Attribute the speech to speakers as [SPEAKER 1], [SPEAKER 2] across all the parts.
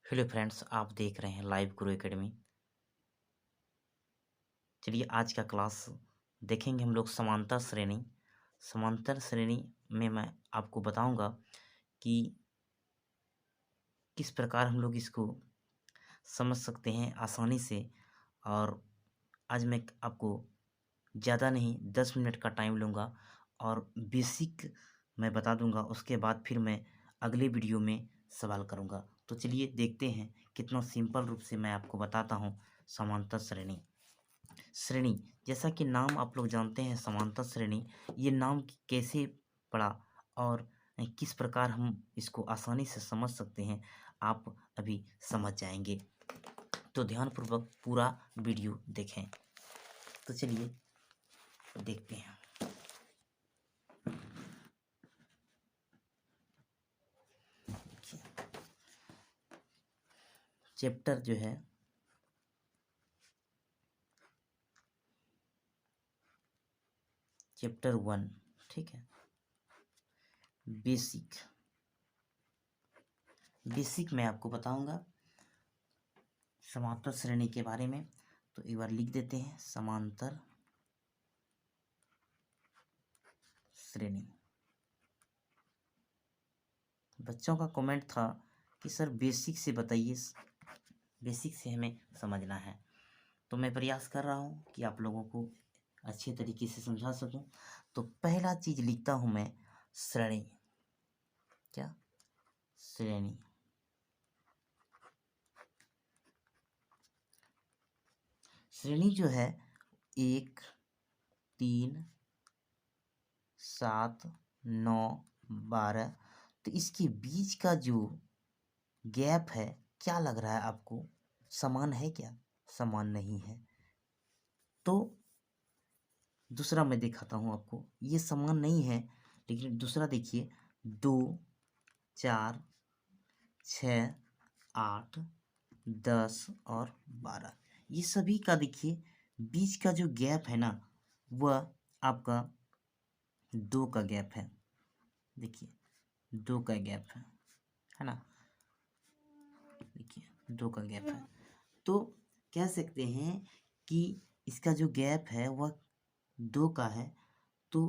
[SPEAKER 1] Hello friends, आप देख रहे हैं लाइव गुरु एकेडमी। चलिए आज का क्लास देखेंगे हम लोग समांतर श्रेणी। समांतर श्रेणी में मैं आपको बताऊंगा कि किस प्रकार हम लोग इसको समझ सकते हैं आसानी से। और आज मैं आपको ज़्यादा नहीं 10 मिनट का टाइम लूँगा और बेसिक मैं बता दूंगा। उसके बाद फिर मैं अगले वीडियो में सवाल करूंगा। तो चलिए देखते हैं कितना सिंपल रूप से मैं आपको बताता हूँ समांतर श्रेणी। श्रेणी जैसा कि नाम आप लोग जानते हैं, समांतर श्रेणी। ये नाम कैसे पड़ा और किस प्रकार हम इसको आसानी से समझ सकते हैं, आप अभी समझ जाएंगे। तो ध्यानपूर्वक पूरा वीडियो देखें। तो चलिए देखते हैं। चैप्टर जो है चैप्टर 1, ठीक है। बेसिक मैं आपको बताऊंगा समांतर श्रेणी के बारे में। तो एक बार लिख देते हैं समांतर श्रेणी। बच्चों का कमेंट था कि सर बेसिक से बताइए, बेसिक से हमें समझना है। तो मैं प्रयास कर रहा हूँ कि आप लोगों को अच्छे तरीके से समझा सकूं। तो पहला चीज लिखता हूं मैं श्रेणी। क्या? श्रेणी। श्रेणी जो है 1, 3, 7, 9, 12। तो इसके बीच का जो गैप है, क्या लग रहा है आपको? समान है क्या? समान नहीं है। तो दूसरा मैं दिखाता हूं आपको, ये समान नहीं है। लेकिन दूसरा देखिए, 2, 4, 6, 8, 10 और 12। ये सभी का देखिए बीच का जो गैप है ना, वह आपका 2 का गैप है। देखिए 2 का गैप है ना। देखिए 2 का गैप है। तो कह सकते हैं कि इसका जो गैप है वह 2 का है। तो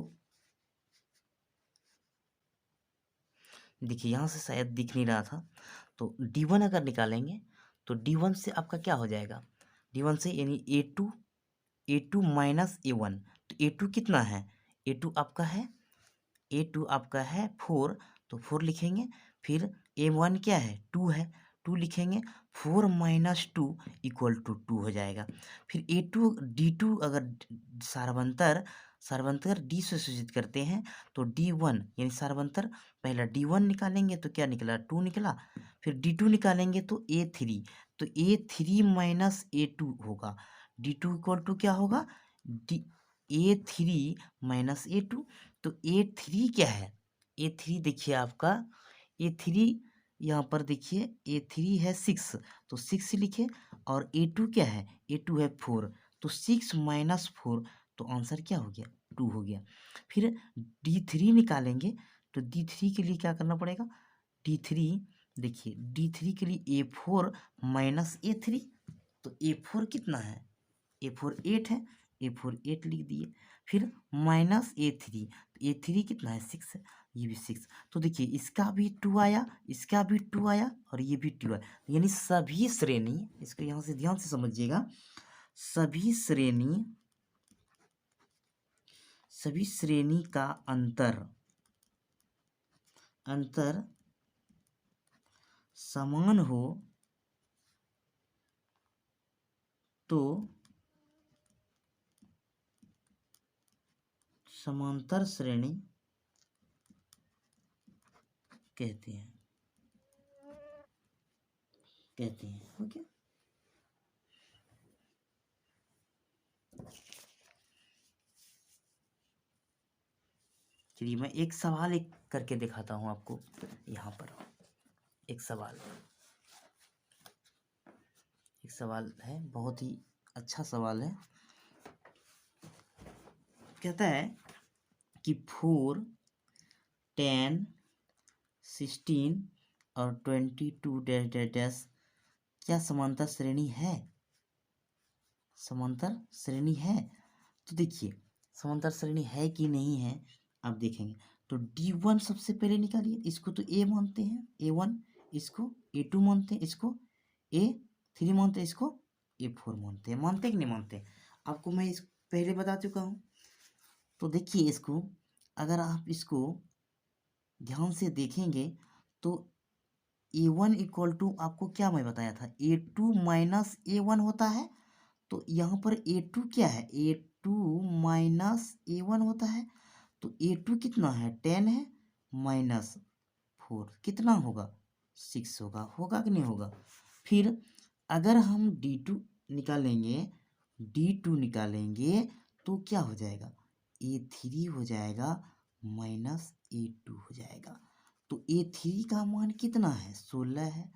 [SPEAKER 1] देखिए यहाँ से शायद दिख नहीं रहा था। तो D1 अगर निकालेंगे तो D1 से आपका क्या हो जाएगा? D1 से यानी A2 माइनस A1। तो A2 कितना है? A2 आपका है 4। तो 4 लिखेंगे। फिर A1 क्या है? 2 है, 2 लिखेंगे। 4 माइनस 2 इक्वल टू 2 हो जाएगा। फिर A2 D2 अगर सार्वंतर D से सूचित करते हैं तो D1 यानी सार्वंतर पहला D1 निकालेंगे तो क्या निकला? 2 निकला। फिर D2 निकालेंगे तो A3। तो A3 माइनस A2 होगा। D2 इक्वल टू क्या होगा? A3 minus A2। तो A3 क्या है? A3 देखिए आपका A3 यहाँ पर देखिए A3 है 6। तो 6 लिखे। और A2 क्या है? A2 है 4। तो 6 माइनस 4। तो आंसर क्या हो गया? 2 हो गया। फिर D3 निकालेंगे तो D3 के लिए क्या करना पड़ेगा? D3 देखिए D3 के लिए A4 माइनस A3। तो A4 कितना है? A4 8 है। A4 8 लिख दिए। फिर माइनस A3। A3 कितना है? 6 है। ये भी 6। तो देखिए इसका भी 2 आया, इसका भी 2 आया और ये भी 2 आया। यानी सभी श्रेणी, इसको यहाँ से ध्यान से समझिएगा, सभी श्रेणी का अंतर समान हो तो समांतर श्रेणी कहते हैं। ओके। चलिए मैं एक सवाल एक करके दिखाता हूँ आपको। यहाँ पर एक सवाल है, बहुत ही अच्छा सवाल है। कहता है कि 4, 10, 16 और 22 डैश डैश डैश क्या समांतर श्रेणी है? समांतर श्रेणी है? तो देखिए समांतर श्रेणी है कि नहीं है आप देखेंगे। तो D1 सबसे पहले निकालिए, इसको तो A मानते हैं, A1, इसको A2 मानते हैं, इसको A3 मानते हैं, इसको A4 मानते हैं। मानते कि नहीं मानते? आपको मैं इस पहले बता चुका हूँ। तो देखिए इसको, अगर आप इसको ध्यान से देखेंगे तो A1 इक्वल टू आपको क्या मैं बताया था, A2 माइनस A1 होता है। तो यहाँ पर A2 क्या है, A2 माइनस A1 होता है। तो A2 कितना है, 10 है, माइनस 4 कितना होगा, 6 होगा। होगा कि नहीं होगा? फिर अगर हम D2 निकालेंगे, D2 निकालेंगे तो क्या हो जाएगा, A3 हो जाएगा माइनस A2 हो जाएगा। तो A3 का मान कितना है, 16 है,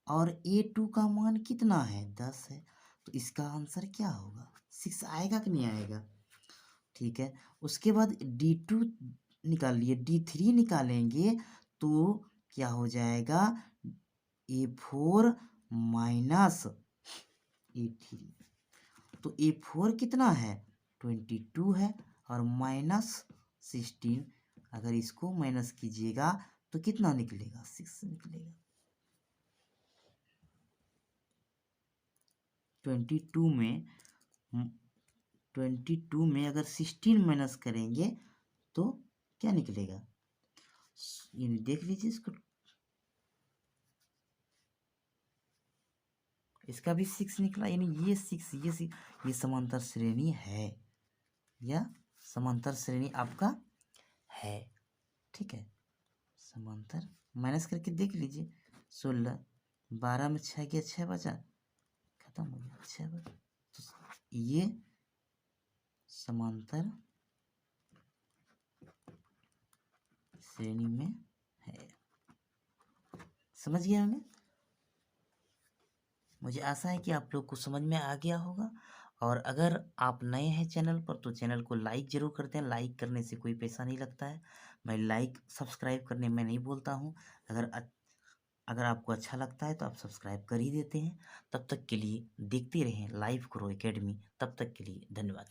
[SPEAKER 1] और A2 का मान कितना है, 10 है। तो इसका आंसर क्या होगा, 6 आएगा कि नहीं आएगा? ठीक है। उसके बाद D2 निकालिए, D3 निकालेंगे तो क्या हो जाएगा, A4 माइनस A3। तो A4 कितना है, 22 है, और माइनस 16, अगर इसको माइनस कीजिएगा तो कितना निकलेगा, 6 निकलेगा। 22 में अगर 16 माइनस करेंगे तो क्या निकलेगा, यानी देख लीजिए इसको, इसका भी 6 निकला, यानी ये 6 ये समांतर श्रेणी है, या समांतर श्रेणी आपका है। ठीक है, समांतर माइनस करके देख लीजिए, 16, 12 में 6 गया, 6 बचा, खत्म हो गया, 6 बचा। तो ये समांतर श्रेणी में है। समझ गए होंगे? मुझे आशा है कि आप लोग को समझ में आ गया होगा। और अगर आप नए हैं चैनल पर तो चैनल को लाइक ज़रूर करते हैं। लाइक करने से कोई पैसा नहीं लगता है, मैं लाइक सब्सक्राइब करने में नहीं बोलता हूँ। अगर आपको अच्छा लगता है तो आप सब्सक्राइब कर ही देते हैं। तब तक के लिए देखते रहें लाइव ग्रो एकेडमी। तब तक के लिए धन्यवाद।